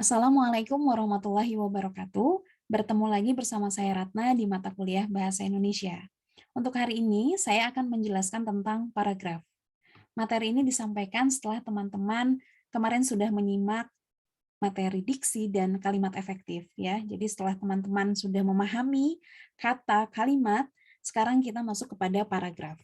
Assalamualaikum warahmatullahi wabarakatuh. Bertemu lagi bersama saya Ratna di mata kuliah Bahasa Indonesia. Untuk hari ini, saya akan menjelaskan tentang paragraf. Materi ini disampaikan setelah teman-teman kemarin sudah menyimak materi diksi dan kalimat efektif, ya. Jadi setelah teman-teman sudah memahami kata, kalimat, sekarang kita masuk kepada paragraf.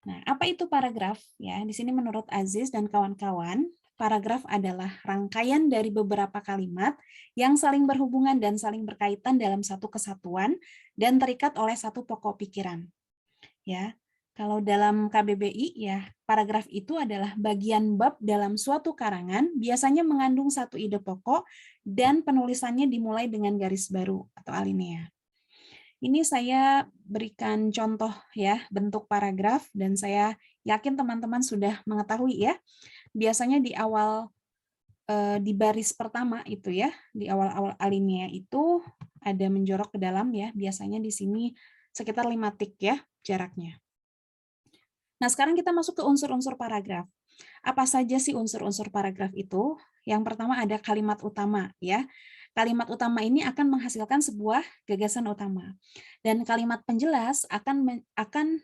Nah, apa itu paragraf? Ya, di sini menurut Aziz dan kawan-kawan, paragraf adalah rangkaian dari beberapa kalimat yang saling berhubungan dan saling berkaitan dalam satu kesatuan dan terikat oleh satu pokok pikiran. Ya, kalau dalam KBBI ya, paragraf itu adalah bagian bab dalam suatu karangan, biasanya mengandung satu ide pokok dan penulisannya dimulai dengan garis baru atau alinea. Ini saya berikan contoh ya, bentuk paragraf, dan saya yakin teman-teman sudah mengetahui ya. Biasanya di awal, di baris pertama itu ya, di awal-awal alinea itu ada menjorok ke dalam ya, biasanya di sini sekitar 5 tik ya jaraknya. Nah, sekarang kita masuk ke unsur-unsur paragraf. Apa saja sih unsur-unsur paragraf itu? Yang pertama ada kalimat utama ya. Kalimat utama ini akan menghasilkan sebuah gagasan utama. Dan kalimat penjelas akan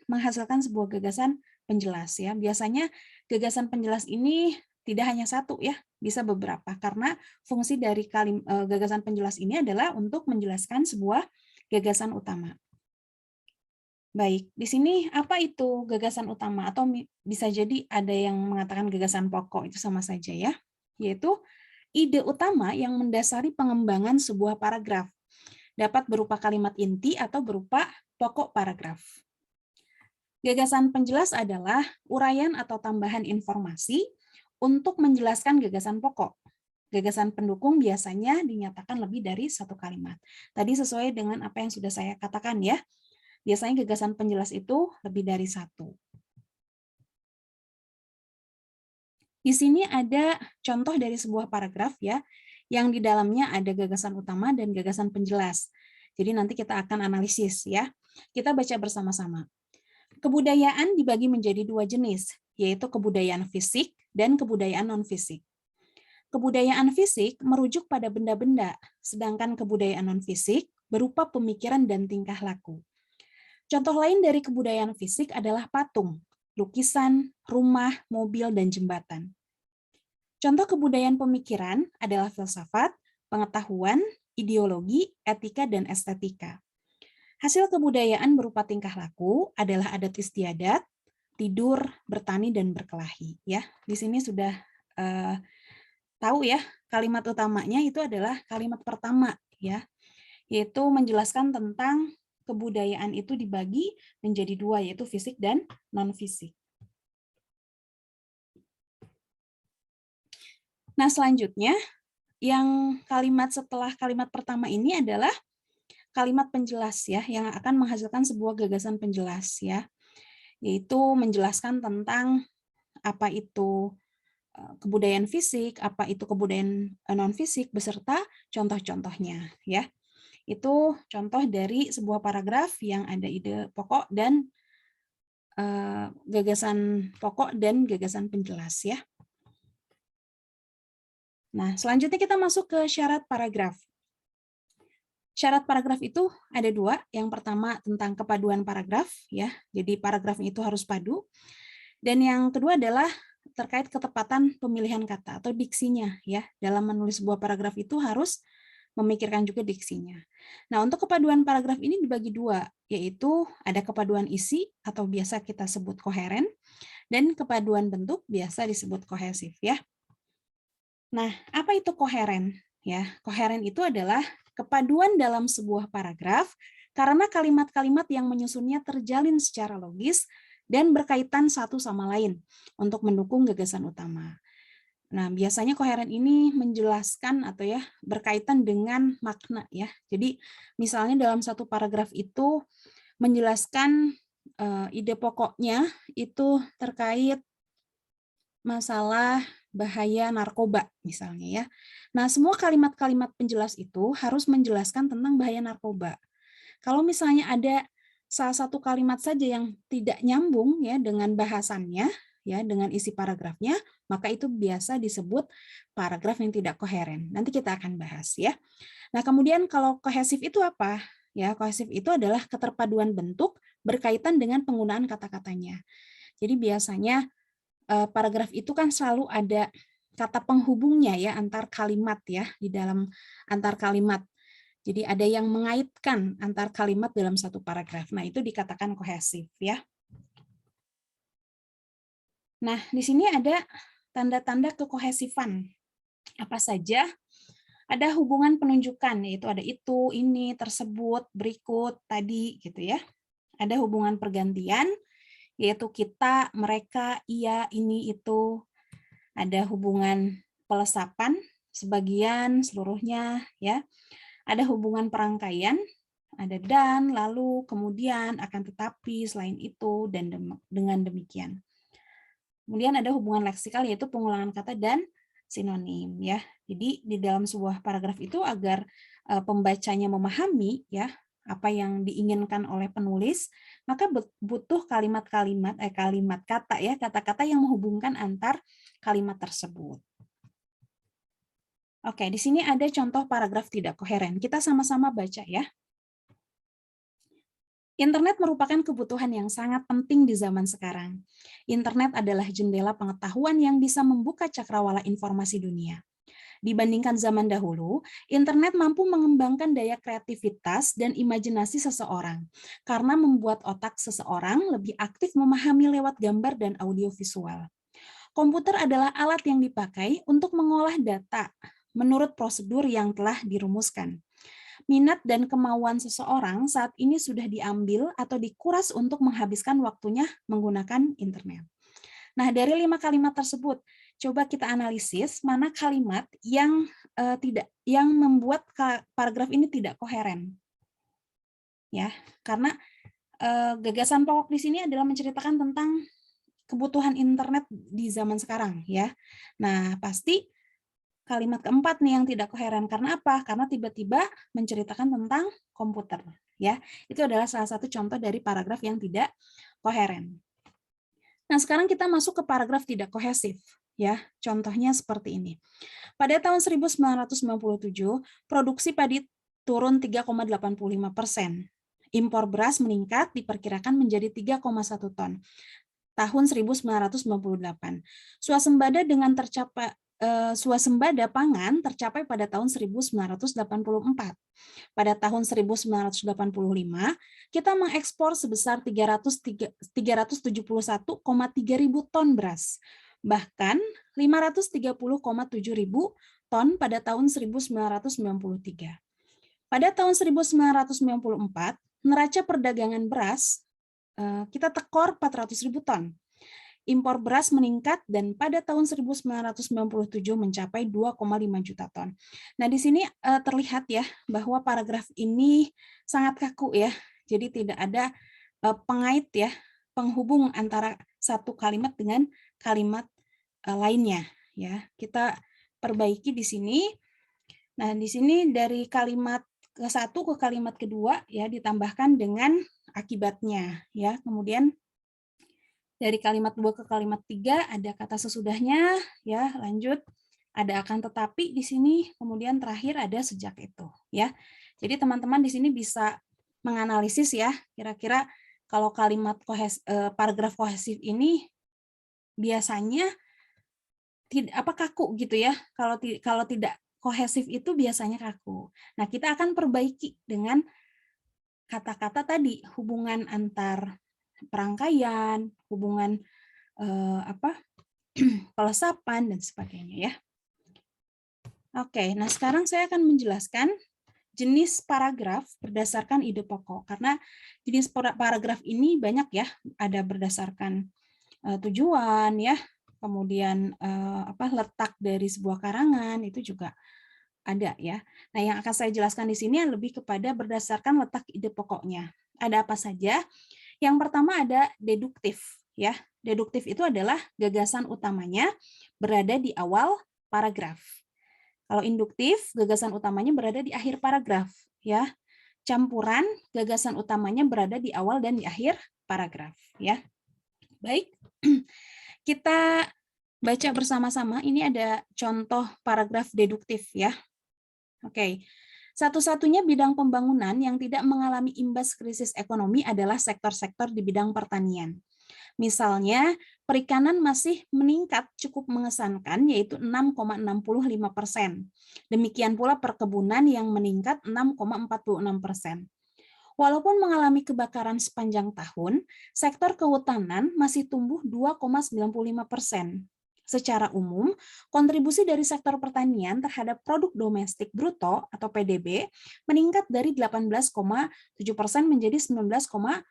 menghasilkan sebuah gagasan penjelas ya. Biasanya gagasan penjelas ini tidak hanya satu ya, bisa beberapa karena fungsi dari gagasan penjelas ini adalah untuk menjelaskan sebuah gagasan utama. Baik, di sini apa itu gagasan utama? Atau bisa jadi ada yang mengatakan gagasan pokok, itu sama saja ya. Yaitu ide utama yang mendasari pengembangan sebuah paragraf. Dapat berupa kalimat inti atau berupa pokok paragraf. Gagasan penjelas adalah uraian atau tambahan informasi untuk menjelaskan gagasan pokok. Gagasan pendukung biasanya dinyatakan lebih dari satu kalimat. Tadi sesuai dengan apa yang sudah saya katakan ya. Biasanya gagasan penjelas itu lebih dari satu. Di sini ada contoh dari sebuah paragraf ya, yang di dalamnya ada gagasan utama dan gagasan penjelas. Jadi nanti kita akan analisis ya. Kita baca bersama-sama. Kebudayaan dibagi menjadi dua jenis, yaitu kebudayaan fisik dan kebudayaan non-fisik. Kebudayaan fisik merujuk pada benda-benda, sedangkan kebudayaan non-fisik berupa pemikiran dan tingkah laku. Contoh lain dari kebudayaan fisik adalah patung, lukisan, rumah, mobil, dan jembatan. Contoh kebudayaan pemikiran adalah filsafat, pengetahuan, ideologi, etika, dan estetika. Hasil kebudayaan berupa tingkah laku adalah adat istiadat, tidur, bertani, dan berkelahi. Ya, di sini sudah tahu ya, kalimat utamanya itu adalah kalimat pertama ya, yaitu menjelaskan tentang kebudayaan itu dibagi menjadi dua, yaitu fisik dan non-fisik. Nah, selanjutnya, yang kalimat setelah kalimat pertama ini adalah kalimat penjelas ya, yang akan menghasilkan sebuah gagasan penjelas ya, yaitu menjelaskan tentang apa itu kebudayaan fisik, apa itu kebudayaan non-fisik, beserta contoh-contohnya ya. Itu contoh dari sebuah paragraf yang ada ide pokok dan gagasan pokok dan gagasan penjelas ya. Nah, selanjutnya kita masuk ke syarat paragraf. Syarat paragraf itu ada dua. Yang pertama tentang kepaduan paragraf ya. Jadi paragrafnya itu harus padu. Dan yang kedua adalah terkait ketepatan pemilihan kata atau diksinya ya. Dalam menulis sebuah paragraf itu harus memikirkan juga diksinya. Nah, untuk kepaduan paragraf ini dibagi dua, yaitu ada kepaduan isi atau biasa kita sebut koheren, dan kepaduan bentuk biasa disebut kohesif ya. Nah, apa itu koheren? Ya, koheren itu adalah kepaduan dalam sebuah paragraf karena kalimat-kalimat yang menyusunnya terjalin secara logis dan berkaitan satu sama lain untuk mendukung gagasan utama. Nah, biasanya koheren ini menjelaskan atau ya berkaitan dengan makna ya. Jadi, misalnya dalam satu paragraf itu menjelaskan ide pokoknya itu terkait masalah bahaya narkoba misalnya ya. Nah, semua kalimat-kalimat penjelas itu harus menjelaskan tentang bahaya narkoba. Kalau misalnya ada salah satu kalimat saja yang tidak nyambung ya dengan bahasannya, ya dengan isi paragrafnya, maka itu biasa disebut paragraf yang tidak koheren. Nanti kita akan bahas ya. Nah, kemudian kalau kohesif itu apa? Ya, kohesif itu adalah keterpaduan bentuk berkaitan dengan penggunaan kata-katanya. Jadi biasanya paragraf itu kan selalu ada kata penghubungnya ya antar kalimat ya di dalam antar kalimat. Jadi ada yang mengaitkan antar kalimat dalam satu paragraf. Nah, itu dikatakan kohesif ya. Nah, di sini ada tanda-tanda kekohesifan. Apa saja? Ada hubungan penunjukan, yaitu ada itu, ini, tersebut, berikut, tadi, gitu ya. Ada hubungan pergantian, yaitu kita, mereka, ia, ini, itu. Ada hubungan pelesapan, sebagian, seluruhnya, ya. Ada hubungan perangkaian, ada dan, lalu, kemudian, akan tetapi, selain itu, dan dengan demikian. Kemudian ada hubungan leksikal, yaitu pengulangan kata dan sinonim ya. Jadi di dalam sebuah paragraf itu agar pembacanya memahami ya apa yang diinginkan oleh penulis, maka butuh kalimat-kalimat kalimat kata ya, kata-kata yang menghubungkan antar kalimat tersebut. Oke, di sini ada contoh paragraf tidak koheren. Kita sama-sama baca ya. Internet merupakan kebutuhan yang sangat penting di zaman sekarang. Internet adalah jendela pengetahuan yang bisa membuka cakrawala informasi dunia. Dibandingkan zaman dahulu, internet mampu mengembangkan daya kreativitas dan imajinasi seseorang karena membuat otak seseorang lebih aktif memahami lewat gambar dan audiovisual. Komputer adalah alat yang dipakai untuk mengolah data menurut prosedur yang telah dirumuskan. Minat dan kemauan seseorang saat ini sudah diambil atau dikuras untuk menghabiskan waktunya menggunakan internet. Nah, dari 5 kalimat tersebut, coba kita analisis mana kalimat yang yang membuat paragraf ini tidak koheren. Ya, karena gagasan pokok di sini adalah menceritakan tentang kebutuhan internet di zaman sekarang, ya. Nah, pasti kalimat keempat nih yang tidak koheren. Karena apa? Karena tiba-tiba menceritakan tentang komputer. Ya, itu adalah salah satu contoh dari paragraf yang tidak koheren. Nah, sekarang kita masuk ke paragraf tidak kohesif. Ya, contohnya seperti ini. Pada tahun 1997, produksi padi turun 3,85%. Impor beras meningkat diperkirakan menjadi 3,1 ton. Tahun 1998. Swasembada dengan swasembada pangan tercapai pada tahun 1984. Pada tahun 1985, kita mengekspor sebesar 371,3 ribu ton beras, bahkan 530,7 ribu ton pada tahun 1993. Pada tahun 1994, neraca perdagangan beras kita tekor 400 ribu ton. Impor beras meningkat dan pada tahun 1997 mencapai 2,5 juta ton. Nah, di sini terlihat ya bahwa paragraf ini sangat kaku ya. Jadi tidak ada pengait ya, penghubung antara satu kalimat dengan kalimat lainnya ya. Kita perbaiki di sini. Nah, di sini dari kalimat ke satu ke kalimat kedua ya ditambahkan dengan akibatnya ya. Kemudian dari kalimat 2 ke kalimat 3 ada kata sesudahnya, ya lanjut. Ada akan tetapi di sini, kemudian terakhir ada sejak itu. Ya, jadi teman-teman di sini bisa menganalisis ya, kira-kira kalau kalimat paragraf kohesif ini biasanya kaku gitu ya. Kalau tidak kohesif itu biasanya kaku. Nah, kita akan perbaiki dengan kata-kata tadi, hubungan antar perangkaian, hubungan pelesapan dan sebagainya ya. Oke, nah sekarang saya akan menjelaskan jenis paragraf berdasarkan ide pokok karena jenis paragraf ini banyak ya, ada berdasarkan tujuan ya, kemudian letak dari sebuah karangan itu juga ada ya. Nah, yang akan saya jelaskan di sini lebih kepada berdasarkan letak ide pokoknya. Ada apa saja? Yang pertama ada deduktif ya. Deduktif itu adalah gagasan utamanya berada di awal paragraf. Kalau induktif, gagasan utamanya berada di akhir paragraf ya. Campuran, gagasan utamanya berada di awal dan di akhir paragraf ya. Baik. kita baca bersama-sama. Ini ada contoh paragraf deduktif ya. Oke. Satu-satunya bidang pembangunan yang tidak mengalami imbas krisis ekonomi adalah sektor-sektor di bidang pertanian. Misalnya, perikanan masih meningkat cukup mengesankan, yaitu 6,65%. Demikian pula perkebunan yang meningkat 6,46%. Walaupun mengalami kebakaran sepanjang tahun, sektor kehutanan masih tumbuh 2,95%. Secara umum, kontribusi dari sektor pertanian terhadap produk domestik bruto atau PDB meningkat dari 18,7% menjadi 19,4%.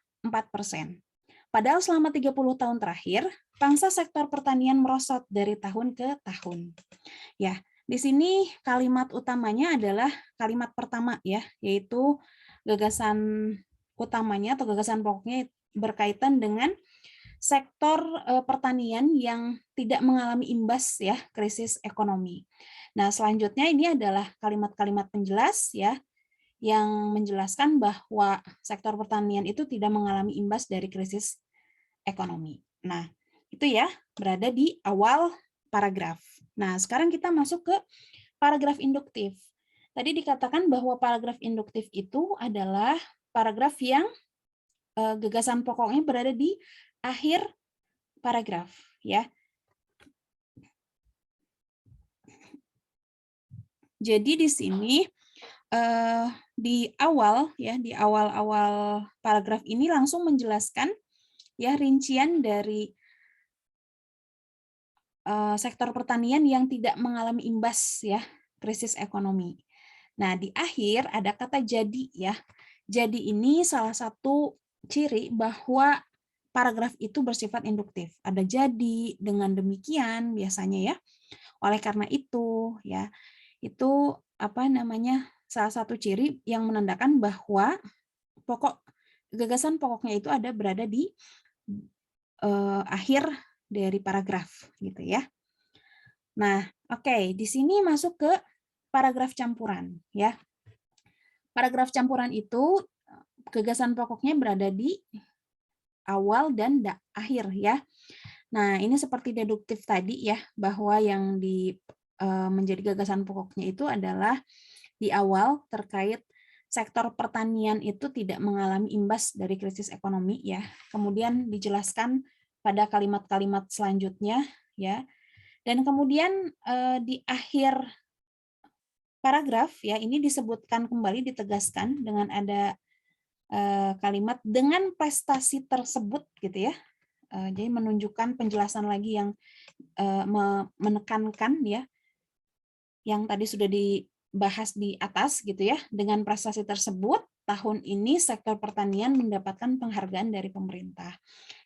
Padahal selama 30 tahun terakhir, pangsa sektor pertanian merosot dari tahun ke tahun. Ya, di sini kalimat utamanya adalah kalimat pertama ya, yaitu gagasan utamanya atau gagasan pokoknya berkaitan dengan sektor pertanian yang tidak mengalami imbas ya krisis ekonomi. Nah, selanjutnya ini adalah kalimat-kalimat penjelas ya yang menjelaskan bahwa sektor pertanian itu tidak mengalami imbas dari krisis ekonomi. Nah, itu ya berada di awal paragraf. Nah, sekarang kita masuk ke paragraf induktif. Tadi dikatakan bahwa paragraf induktif itu adalah paragraf yang gagasan pokoknya berada di akhir paragraf ya. Jadi di sini di awal ya, di awal-awal paragraf ini langsung menjelaskan ya rincian dari sektor pertanian yang tidak mengalami imbas ya krisis ekonomi. Nah, di akhir ada kata jadi ya. Jadi ini salah satu ciri bahwa paragraf itu bersifat induktif. Ada jadi, dengan demikian biasanya ya. Oleh karena itu ya, itu apa namanya? Salah satu ciri yang menandakan bahwa gagasan pokoknya itu ada berada di akhir dari paragraf gitu ya. Nah, oke, di sini masuk ke paragraf campuran ya. Paragraf campuran itu gagasan pokoknya berada di awal dan akhir ya. Nah, ini seperti deduktif tadi ya, bahwa yang menjadi gagasan pokoknya itu adalah di awal terkait sektor pertanian itu tidak mengalami imbas dari krisis ekonomi ya. Kemudian dijelaskan pada kalimat-kalimat selanjutnya ya. Dan kemudian di akhir paragraf ya ini disebutkan kembali, ditegaskan dengan ada kalimat dengan prestasi tersebut gitu ya. Jadi menunjukkan penjelasan lagi yang menekankan ya yang tadi sudah dibahas di atas gitu ya. Dengan prestasi tersebut tahun ini sektor pertanian mendapatkan penghargaan dari pemerintah.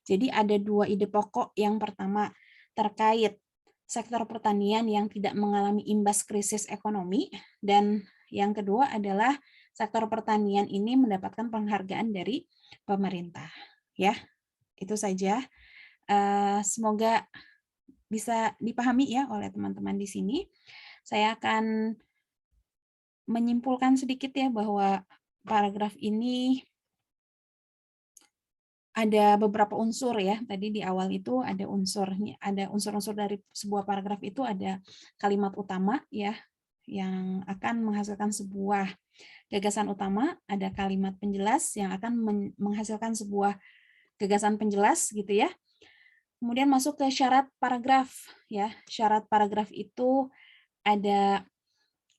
Jadi ada dua ide pokok. Yang pertama terkait sektor pertanian yang tidak mengalami imbas krisis ekonomi, dan yang kedua adalah sektor pertanian ini mendapatkan penghargaan dari pemerintah. Ya, itu saja. Semoga bisa dipahami ya oleh teman-teman di sini. Saya akan menyimpulkan sedikit ya bahwa paragraf ini ada beberapa unsur ya. Tadi di awal itu ada unsur-unsur dari sebuah paragraf itu ada kalimat utama ya yang akan menghasilkan sebuah gagasan utama, ada kalimat penjelas yang akan menghasilkan sebuah gagasan penjelas gitu ya. Kemudian masuk ke syarat paragraf ya. Syarat paragraf itu ada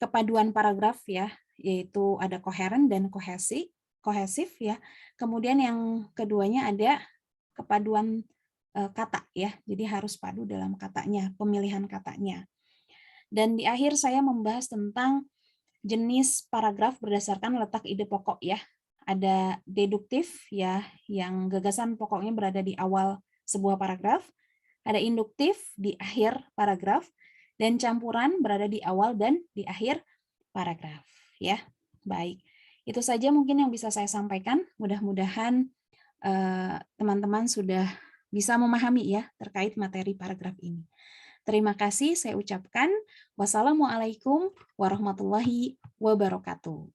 kepaduan paragraf ya, yaitu ada koheren dan kohesif ya. Kemudian yang keduanya ada kepaduan kata ya. Jadi harus padu dalam katanya, pemilihan katanya. Dan di akhir saya membahas tentang jenis paragraf berdasarkan letak ide pokok ya. Ada deduktif ya, yang gagasan pokoknya berada di awal sebuah paragraf. Ada induktif di akhir paragraf, dan campuran berada di awal dan di akhir paragraf ya. Baik, itu saja mungkin yang bisa saya sampaikan. Mudah-mudahan teman-teman sudah bisa memahami ya terkait materi paragraf ini. Terima kasih saya ucapkan. Wassalamualaikum warahmatullahi wabarakatuh.